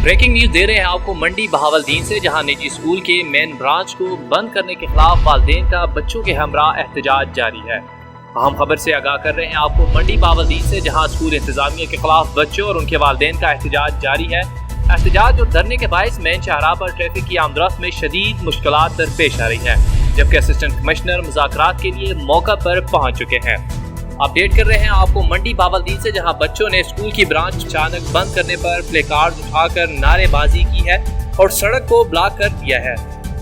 Breaking news दे रहे हैं आपको मंडी बहावलदीन से, जहां निजी स्कूल के मेन ब्रांच को बंद करने के खिलाफ वालिदैन का बच्चों के हमरा एहतजाज जारी है। अहम खबर से आगाह कर रहे हैं आपको मंडी बहावलदीन से, जहां स्कूल इंतजामिया के खिलाफ बच्चों और उनके वालिदैन का एहतजाज जारी है। एहतजाज और धरने के बायस मेन शाहराह पर ट्रैफिक की आमदरफ्त में शदीद मुश्किलात दरपेश आ रही है, जबकि असिस्टेंट कमिश्नर मुज़ाकरात के लिए मौका पर पहुंच चुके हैं। अपडेट कर रहे हैं आपको मंडी बहावलदीन से, जहां बच्चों ने स्कूल की ब्रांच अचानक बंद करने पर प्ले कार्ड उठाकर नारेबाजी की है और सड़क को ब्लॉक कर दिया है।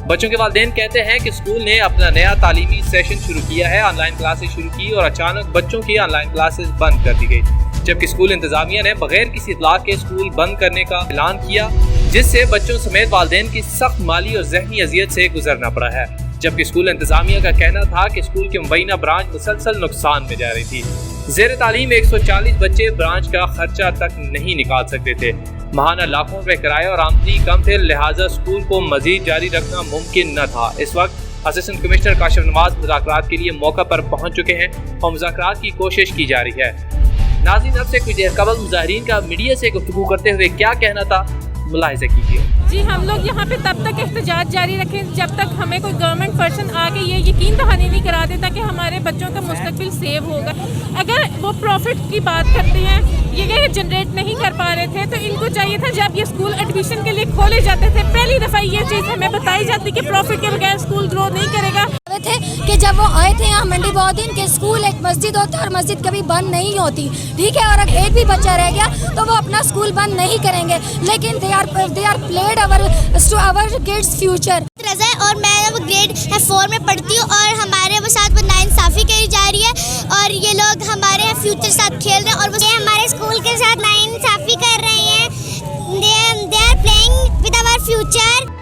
बच्चों के वालिदैन कहते हैं कि स्कूल ने अपना नया तालीमी सेशन शुरू किया है, ऑनलाइन क्लासेस शुरू की और अचानक बच्चों की ऑनलाइन क्लासेस बंद कर दी गई, जबकि स्कूल इंतजामिया ने बगैर किसी इत्तला के स्कूल बंद करने का ऐलान किया, जिससे बच्चों समेत वालिदैन की सख्त माली और ज़हनी अजियत से गुजरना पड़ा है। जबकि स्कूल इंतजामिया का कहना था कि स्कूल की मुबैना ब्रांच मुसलसल नुकसान में जा रही थी। ज़ेर तालीम 140 बच्चे ब्रांच का खर्चा तक नहीं निकाल सकते थे। माहाना लाखों रुपए किराया और आमदनी कम थे, लिहाजा स्कूल को मजीद जारी रखना मुमकिन न था। इस वक्त असिस्टेंट कमिश्नर काशिफ नवाज मुज़ाकरात के लिए मौका पर पहुंच चुके हैं और मुज़ाकरात की कोशिश की जा रही है। नाज़रीन, अब से कुछ देर कबल मुज़ाहिरीन का मीडिया से गुफ्तगू करते हुए क्या कहना था, मुलाहिज़ा कीजिए। जी, हम लोग यहाँ पे तब तक एहतजाज जारी रखें जब तक हमें कोई गवर्नमेंट पर्सन आके ये यकीन दहानी नहीं करा देता कि हमारे बच्चों का मुस्तकबिल सेव होगा। अगर वो प्रॉफिट की बात करते हैं, ये जनरेट नहीं कर पा रहे थे, तो इनको चाहिए था जब ये स्कूल एडमिशन के लिए खोले जाते थे पहली दफ़ा ये चीज़ हमें बताई जाती कि प्रॉफिट के बगैर स्कूल ग्रो नहीं करेगा। थे कि जब वो आए थे यहाँ मंडी बहावलदीन के स्कूल एक मस्जिद होता है और मस्जिद कभी बंद नहीं होती, ठीक है, और अगर एक भी बच्चा रह गया तो वो अपना स्कूल बंद नहीं करेंगे, लेकिन they are played our kids future. और मैं वो ग्रेड 4 में पढ़ती हूँ और हमारे वो साथ वो नाइंसाफ़ी करी जा रही है और ये लोग हमारे फ्यूचर साथ खेल रहे हैं और वो हमारे स्कूल के साथ नाइंसाफ़ी कर रहे हैं। They are playing with our future.